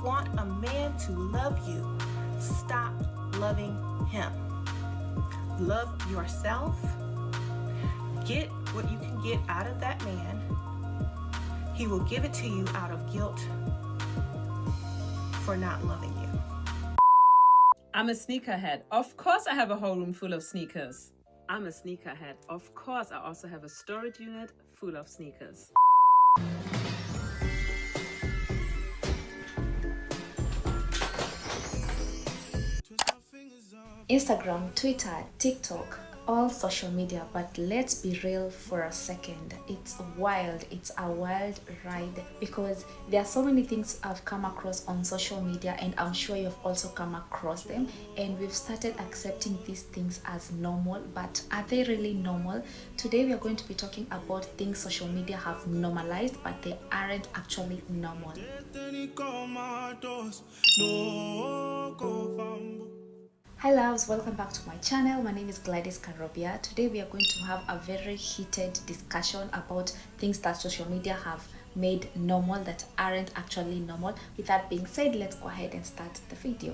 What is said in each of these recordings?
want a man to love you, stop loving him. Love yourself. Get what you can get out of that man. He will give it to you out of guilt for not loving you. I'm a sneakerhead. Of course I have a whole room full of sneakers. I'm a sneakerhead. Of course I also have a storage unit full of sneakers. Instagram, Twitter, TikTok, all social media, but let's be real for a second. It's wild. It's a wild ride because there are so many things I've come across on social media, and I'm sure you've also come across them, and we've started accepting these things as normal. But are they really normal? Today we are going to be talking about things social media have normalized, but they aren't actually normal. Hi loves, welcome back to my channel. My name is Gladys Karobia. Today we are going to have a very heated discussion about things that social media have made normal that aren't actually normal. With that being said, let's go ahead and start the video.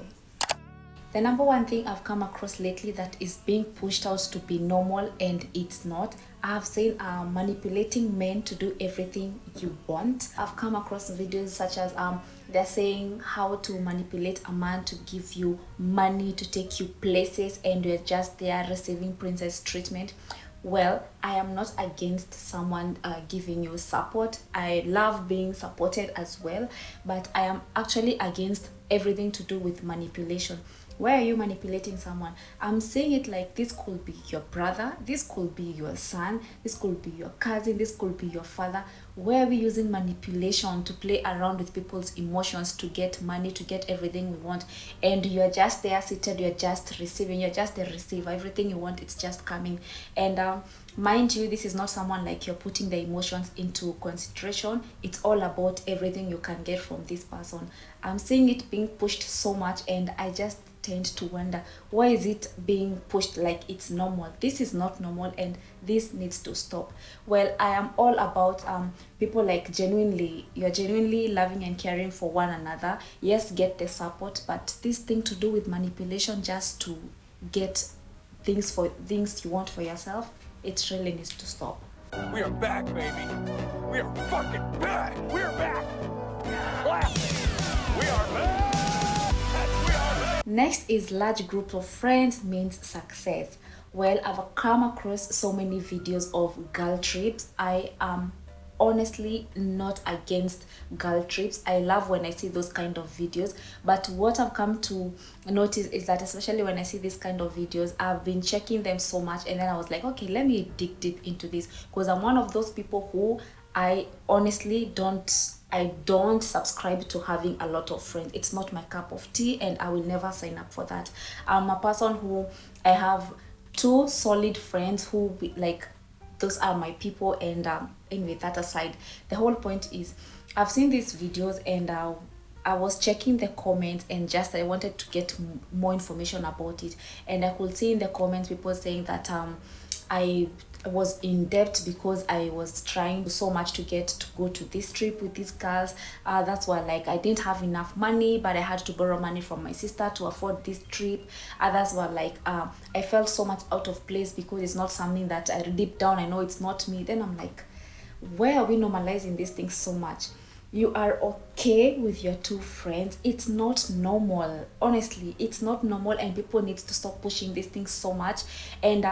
The number one thing I've come across lately that is being pushed out to be normal and it's not. I've seen manipulating men to do everything you want. I've come across videos such as they're saying how to manipulate a man to give you money to take you places and you're just there receiving princess treatment. Well, I am not against someone giving you support. I love being supported as well, but I am actually against everything to do with manipulation. Why are you manipulating someone? I'm saying it like this could be your brother, this could be your son, this could be your cousin, this could be your father. Where are we using manipulation to play around with people's emotions to get money, to get everything we want? And you're just there seated, you're just receiving, you're just the receiver. Everything you want, it's just coming. And mind you, this is not someone like you're putting the emotions into consideration. It's all about everything you can get from this person. I'm seeing it being pushed so much, and I just tend to wonder, why is it being pushed like it's normal? This is not normal and this needs to stop. Well, I am all about people like you're genuinely loving and caring for one another. Yes, get the support, but this thing to do with manipulation just to get things you want for yourself, it really needs to stop. We are back, baby. We are fucking back. We're back. Classic. We are back. Next is large group of friends means success. Well, I've come across so many videos of girl trips. I am honestly not against girl trips. I love when I see those kind of videos, but what I've come to notice is that especially when I see this kind of videos, I've been checking them so much, and then I was like, okay, let me dig deep into this, because I'm one of those people who I honestly don't subscribe to having a lot of friends. It's not my cup of tea, and I will never sign up for that. I'm a person who I have two solid friends who like those are my people. And anyway, that aside, the whole point is I've seen these videos, and I was checking the comments, and just I wanted to get more information about it, and I could see in the comments people saying that I was in debt because I was trying so much to get to go to this trip with these girls. That's why, like, I didn't have enough money, but I had to borrow money from my sister to afford this trip. Others were like, I felt so much out of place because it's not something that I deep down I know it's not me. Then I'm like, why are we normalizing these things so much? You are okay with your two friends. It's not normal. Honestly, it's not normal, and people need to stop pushing these things so much. And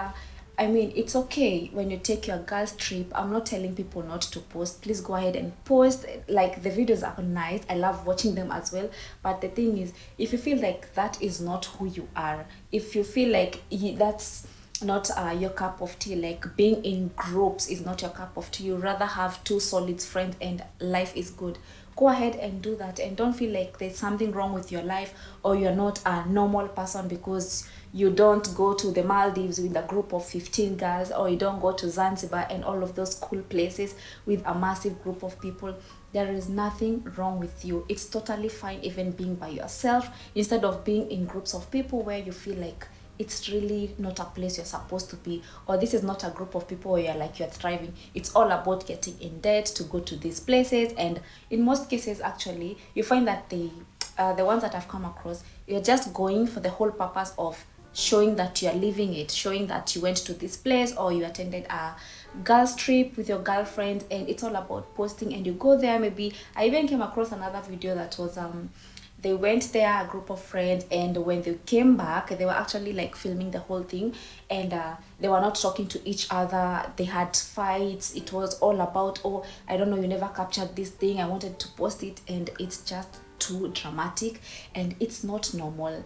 I mean, it's okay when you take your girls trip. I'm not telling people not to post. Please go ahead and post. Like, the videos are nice. I love watching them as well. But the thing is, if you feel like that is not who you are, if you feel like that's not your cup of tea, like being in groups is not your cup of tea, you rather have two solid friends and life is good, go ahead and do that. And don't feel like there's something wrong with your life, or you're not a normal person because you don't go to the Maldives with a group of 15 girls, or you don't go to Zanzibar and all of those cool places with a massive group of people. There is nothing wrong with you. It's totally fine even being by yourself instead of being in groups of people where you feel like it's really not a place you're supposed to be, or this is not a group of people where you're thriving. It's all about getting in debt to go to these places, and in most cases actually you find that the ones that I've come across, you're just going for the whole purpose of showing that you're living it, showing that you went to this place or you attended a girls trip with your girlfriend, and it's all about posting. And you go there, maybe I even came across another video that was they went there, a group of friends, and when they came back, they were actually like filming the whole thing, and they were not talking to each other. They had fights. It was all about, oh, I don't know, you never captured this thing, I wanted to post it. And it's just too dramatic, and it's not normal.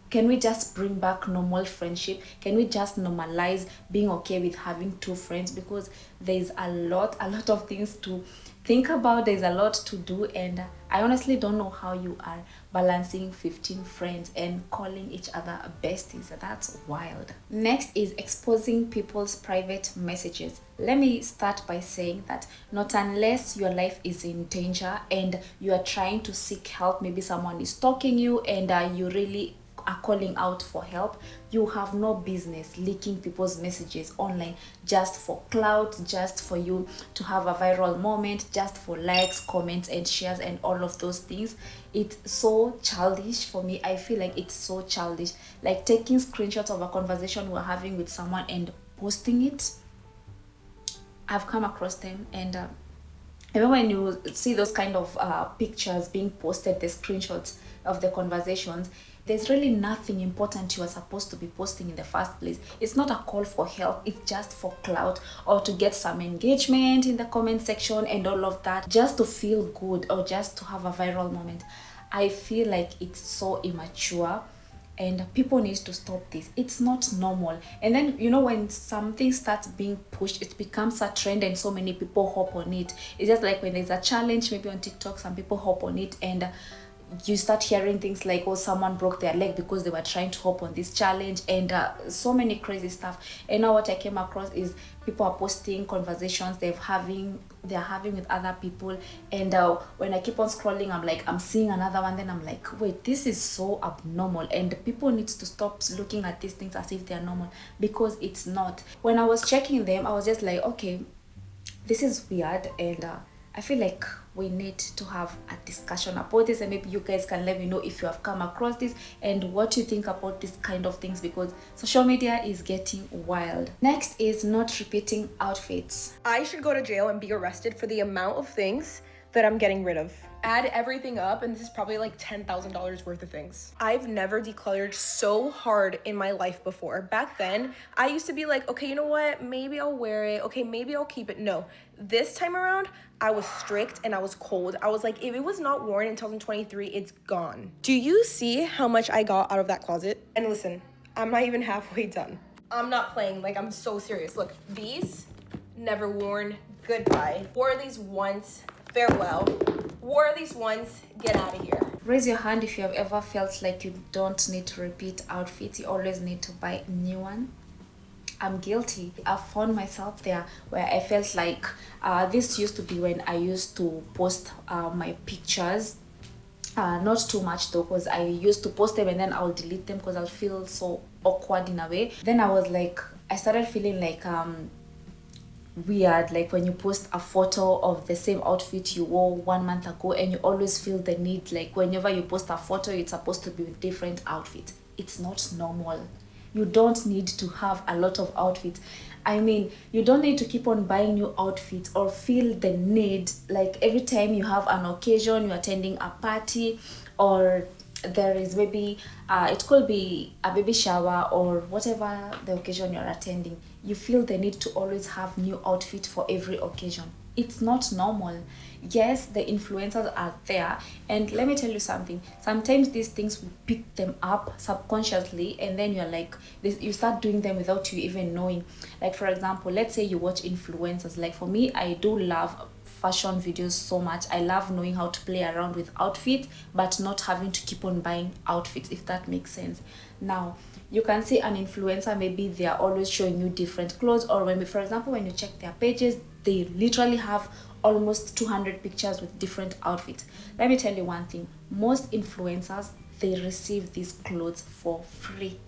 Can we just bring back normal friendship? Can we just normalize being okay with having two friends? Because there's a lot of things to think about, there's a lot to do, and I honestly don't know how you are balancing 15 friends and calling each other besties. That's wild. Next is exposing people's private messages. Let me start by saying that not unless your life is in danger and you are trying to seek help, maybe someone is stalking you and you really are calling out for help, you have no business leaking people's messages online just for clout, just for you to have a viral moment, just for likes, comments and shares and all of those things. It's so childish for me. I feel like it's so childish, like taking screenshots of a conversation we're having with someone and posting it. I've come across them, and even when you see those kind of pictures being posted, the screenshots of the conversations, there's really nothing important you are supposed to be posting in the first place. It's not a call for help, it's just for clout or to get some engagement in the comment section and all of that, just to feel good or just to have a viral moment. I feel like it's so immature, and people need to stop this. It's not normal. And then, you know, when something starts being pushed, it becomes a trend and so many people hop on it. It's just like when there's a challenge maybe on TikTok, some people hop on it, and you start hearing things like, oh, someone broke their leg because they were trying to hop on this challenge, and so many crazy stuff. And now what I came across is people are posting conversations they're having with other people, and when I keep on scrolling, I'm seeing another one, then I'm like, wait, this is so abnormal, and people need to stop looking at these things as if they're normal, because it's not. When I was checking them, I was just like, okay, this is weird, and I feel like we need to have a discussion about this, and maybe you guys can let me know if you have come across this and what you think about this kind of things, because social media is getting wild. Next is not repeating outfits. I should go to jail and be arrested for the amount of things that I'm getting rid of. Add everything up, and this is probably like $10,000 worth of things. I've never decluttered so hard in my life before. Back then, I used to be like, okay, you know what? Maybe I'll wear it. Okay, maybe I'll keep it. No, this time around, I was strict and I was cold. I was like, if it was not worn in 2023, it's gone. Do you see how much I got out of that closet? And listen, I'm not even halfway done. I'm not playing, like I'm so serious. Look, these, never worn, goodbye. Wore these once, farewell. Wore these once, get out of here. Raise your hand if you have ever felt like you don't need to repeat outfits, you always need to buy a new one. I'm guilty. I found myself there where I felt like this used to be when I used to post my pictures. Not too much though, because I used to post them and then I'll delete them because I'll feel so awkward in a way. Then I started feeling like weird, like when you post a photo of the same outfit you wore 1 month ago, and you always feel the need, like whenever you post a photo, it's supposed to be with different outfits. It's not normal. You don't need to have a lot of outfits. I mean, you don't need to keep on buying new outfits or feel the need, like every time you have an occasion, you're attending a party, or there is maybe, it could be a baby shower or whatever the occasion you're attending, you feel the need to always have new outfit for every occasion. It's not normal. Yes, the influencers are there, and let me tell you something, sometimes these things will pick them up subconsciously, and then you're like, you start doing them without you even knowing. Like for example, let's say you watch influencers. Like for me, I do love fashion videos so much. I love knowing how to play around with outfits, but not having to keep on buying outfits, if that makes sense. Now you can see an influencer, maybe they are always showing you different clothes, or maybe for example when you check their pages, they literally have almost 200 pictures with different outfits. Let me tell you one thing, most influencers, they receive these clothes for free.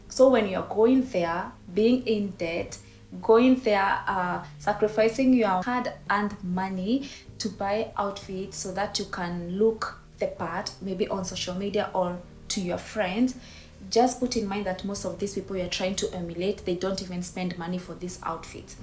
So when you're going there, being in debt, going there, sacrificing your hard-earned money to buy outfits so that you can look the part, maybe on social media or to your friends, just put in mind that most of these people you're trying to emulate, they don't even spend money for these outfits.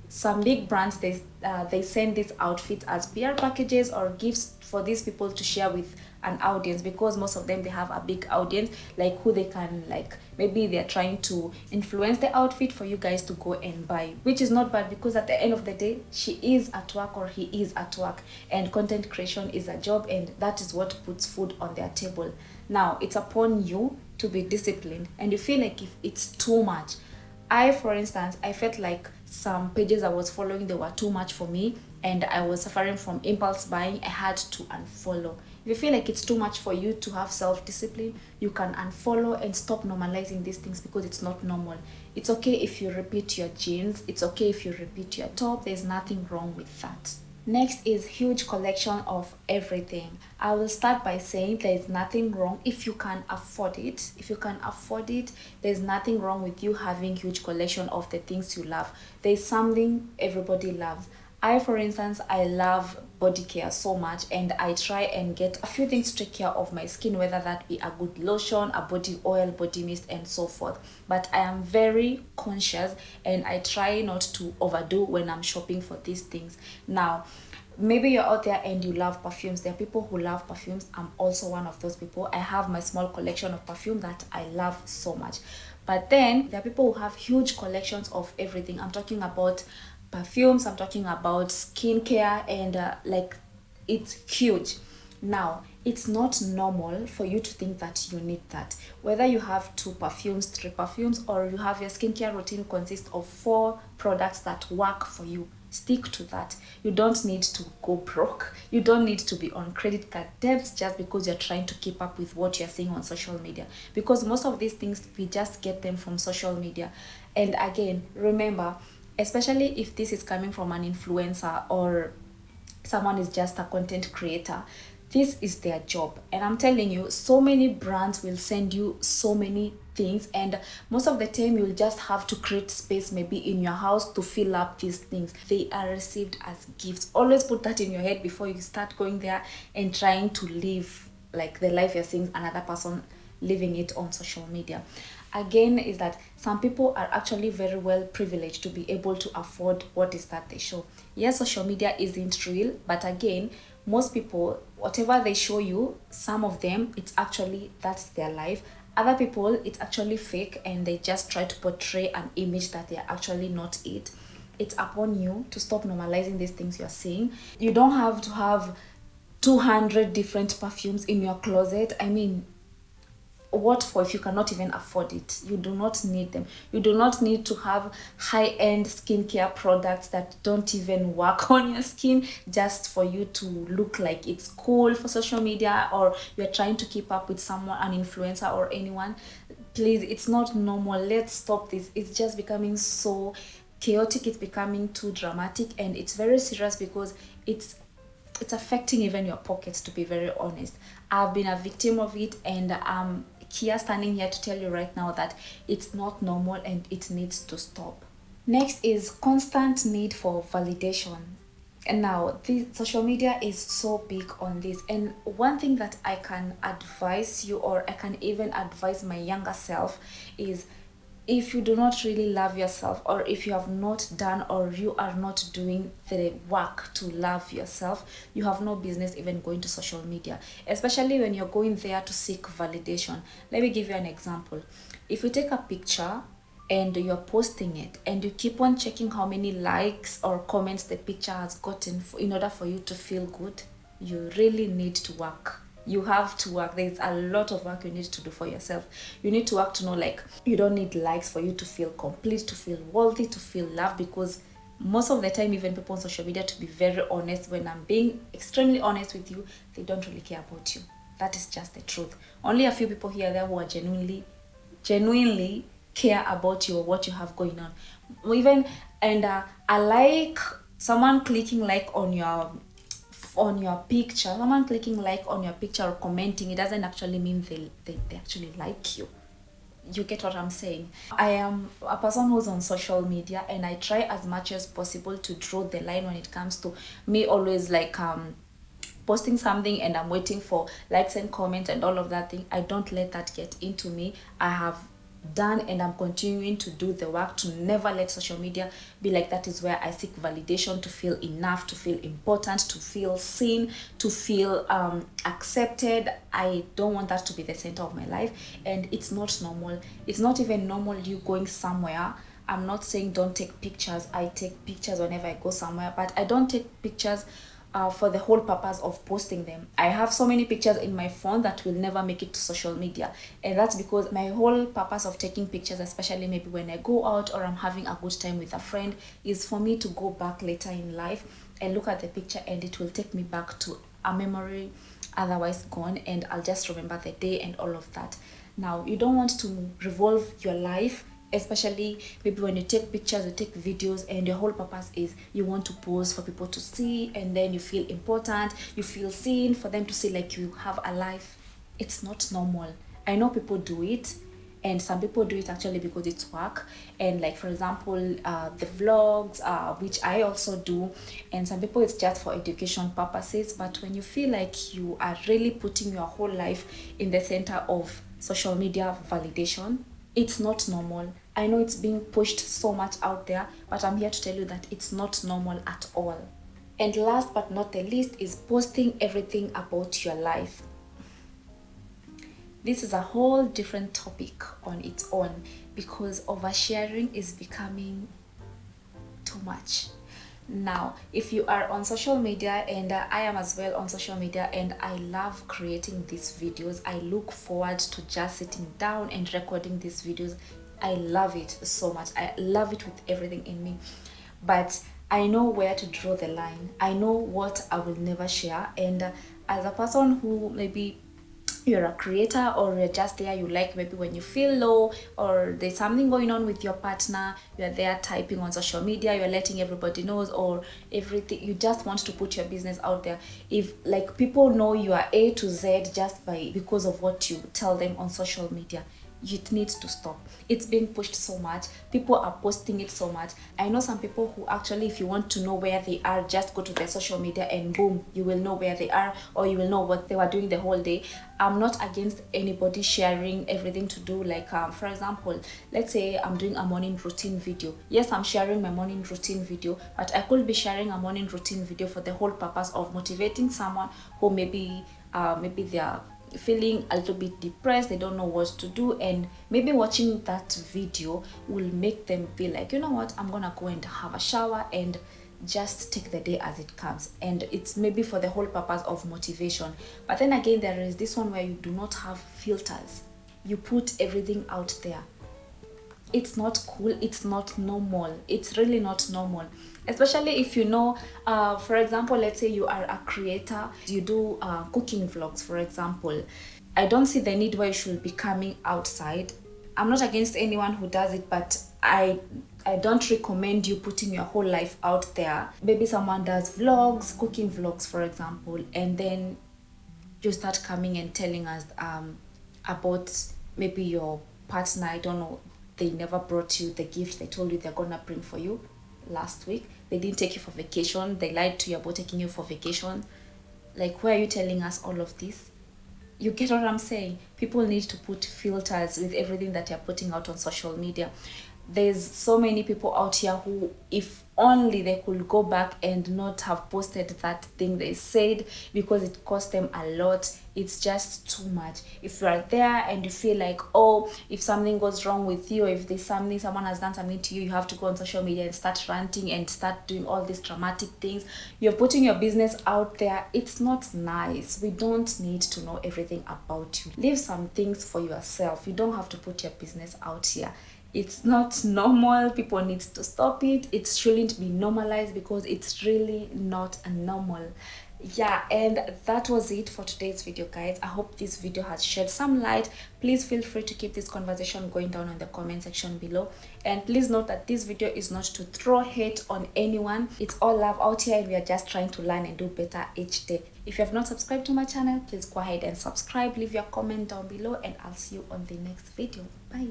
Some big brands, they send these outfits as PR packages or gifts for these people to share with an audience, because most of them, they have a big audience like who they can, like maybe they're trying to influence the outfit for you guys to go and buy, which is not bad, because at the end of the day, she is at work or he is at work, and content creation is a job, and that is what puts food on their table. Now it's upon you to be disciplined, and you feel like if it's too much. For instance, I felt like some pages I was following, they were too much for me, and I was suffering from impulse buying. I had to unfollow. If you feel like it's too much for you to have self-discipline, you can unfollow and stop normalizing these things, because it's not normal. It's okay if you repeat your jeans. It's okay if you repeat your top. There's nothing wrong with that. Next is huge collection of everything. I will start by saying there is nothing wrong if you can afford it. If you can afford it, there's nothing wrong with you having huge collection of the things you love. There's something everybody loves. For instance, I love body care so much, and I try and get a few things to take care of my skin, whether that be a good lotion, a body oil, body mist, and so forth. But I am very conscious, and I try not to overdo when I'm shopping for these things. Now, maybe you're out there and you love perfumes. There are people who love perfumes. I'm also one of those people. I have my small collection of perfume that I love so much. But then there are people who have huge collections of everything. I'm talking about perfumes, I'm talking about skincare, and like it's huge. Now, it's not normal for you to think that you need that. Whether you have 2 perfumes, 3 perfumes, or you have your skincare routine consists of 4 products that work for you, stick to that. You don't need to go broke. You don't need to be on credit card debts just because you're trying to keep up with what you're seeing on social media, because most of these things, we just get them from social media. And again, remember, especially if this is coming from an influencer or someone is just a content creator, this is their job. And I'm telling you, so many brands will send you so many things, and most of the time you'll just have to create space maybe in your house to fill up these things. They are received as gifts. Always put that in your head before you start going there and trying to live like the life you're seeing another person living it on social media. Again, is that some people are actually very well privileged to be able to afford what is that they show. Yes, social media isn't real, but again, most people, whatever they show you, some of them, it's actually, that's their life. Other people, it's actually fake, and they just try to portray an image that they're actually not it. It's upon you to stop normalizing these things you're seeing. You don't have to have 200 different perfumes in your closet. I mean, what for if you cannot even afford it? You do not need them. You do not need to have high-end skincare products that don't even work on your skin just for you to look like it's cool for social media, or you're trying to keep up with someone, an influencer or anyone. Please, it's not normal. Let's stop this. It's just becoming so chaotic. It's becoming too dramatic, and it's very serious, because it's affecting even your pockets, to be very honest. I've been a victim of it, and I'm standing here to tell you right now that it's not normal and it needs to stop. Next is constant need for validation. And now, this social media is so big on this, and one thing that I can advise you, or I can even advise my younger self, is if you do not really love yourself, or if you have not done, or you are not doing the work to love yourself, you have no business even going to social media, especially when you're going there to seek validation. Let me give you an example. If you take a picture and you're posting it, and you keep on checking how many likes or comments the picture has gotten in order for you to feel good, you really need to work. You have to work. There's a lot of work you need to do for yourself. You need to work to know, like, you don't need likes for you to feel complete, to feel worthy, to feel loved, because most of the time, even people on social media, to be very honest, when I'm being extremely honest with you, they don't really care about you. That is just the truth. Only a few people here there who are genuinely care about you or what you have going on. Even, and I like someone clicking like on your picture, someone clicking like on your picture or commenting, it doesn't actually mean they actually like you. You get what I'm saying? I am a person who's on social media, and I try as much as possible to draw the line when it comes to me always like posting something and I'm waiting for likes and comments and all of that thing. I don't let that get into me. I have done and I'm continuing to do the work to never let social media be like that is where I seek validation, to feel enough, to feel important, to feel seen, to feel accepted. I don't want that to be the center of my life, and it's not normal. It's not even normal you going somewhere. I'm not saying don't take pictures. I take pictures whenever I go somewhere, but I don't take pictures for the whole purpose of posting them. I have so many pictures in my phone that will never make it to social media, and that's because my whole purpose of taking pictures, especially maybe when I go out or I'm having a good time with a friend, is for me to go back later in life and look at the picture, and it will take me back to a memory otherwise gone, and I'll just remember the day and all of that. Now, you don't want to revolve your life, especially maybe when you take pictures, you take videos, and your whole purpose is you want to pose for people to see, and then you feel important, you feel seen, for them to see like you have a life. It's not normal. I know people do it, and some people do it actually because it's work, and like for example the vlogs, which I also do, and some people it's just for education purposes. But when you feel like you are really putting your whole life in the center of social media validation, it's not normal. I know it's being pushed so much out there, but I'm here to tell you that it's not normal at all. And last but not the least is posting everything about your life. This is a whole different topic on its own, because oversharing is becoming too much. Now, if you are on social media, and I am as well on social media, and I love creating these videos, I look forward to just sitting down and recording these videos. I love it so much. I love it with everything in me. But I know where to draw the line. I know what I will never share. And as a person who maybe you're a creator, or you're just there, you like maybe when you feel low or there's something going on with your partner, you're there typing on social media, you're letting everybody knows, or everything, you just want to put your business out there. If like people know you are A to Z just because of what you tell them on social media, it needs to stop. It's being pushed so much. People are posting it so much. I know some people who actually, if you want to know where they are, just go to their social media and boom, you will know where they are, or you will know what they were doing the whole day. I'm not against anybody sharing everything to do. Like for example, let's say I'm doing a morning routine video. Yes, I'm sharing my morning routine video, but I could be sharing a morning routine video for the whole purpose of motivating someone who maybe they are feeling a little bit depressed, they don't know what to do, and maybe watching that video will make them feel like, you know what, I'm gonna go and have a shower and just take the day as it comes. And it's maybe for the whole purpose of motivation. But then again, there is this one where you do not have filters, you put everything out there. It's not cool, it's not normal, it's really not normal. Especially if you know, for example, let's say you are a creator, you do cooking vlogs, for example. I don't see the need why you should be coming outside. I'm not against anyone who does it, but I don't recommend you putting your whole life out there. Maybe someone does vlogs, cooking vlogs, for example, and then you start coming and telling us about maybe your partner, I don't know, they never brought you the gift they told you they're gonna bring for you last week. They didn't take you for vacation. They lied to you about taking you for vacation. Like, why are you telling us all of this? You get what I'm saying? People need to put filters with everything that you're putting out on social media. There's so many people out here who, if only they could go back and not have posted that thing they said, because it cost them a lot. It's just too much. If you are there and you feel like, oh, if something goes wrong with you, if there's something, someone has done something to you, you have to go on social media and start ranting and start doing all these dramatic things. You're putting your business out there. It's not nice. We don't need to know everything about you. Leave some things for yourself. You don't have to put your business out here. It's not normal. People need to stop it. It shouldn't be normalized, because it's really not normal. Yeah, and that was it for today's video, guys. I hope this video has shed some light. Please feel free to keep this conversation going down in the comment section below, and please note that this video is not to throw hate on anyone. It's all love out here, and we are just trying to learn and do better each day. If you have not subscribed to my channel, please go ahead and subscribe. Leave your comment down below, and I'll see you on the next video. Bye.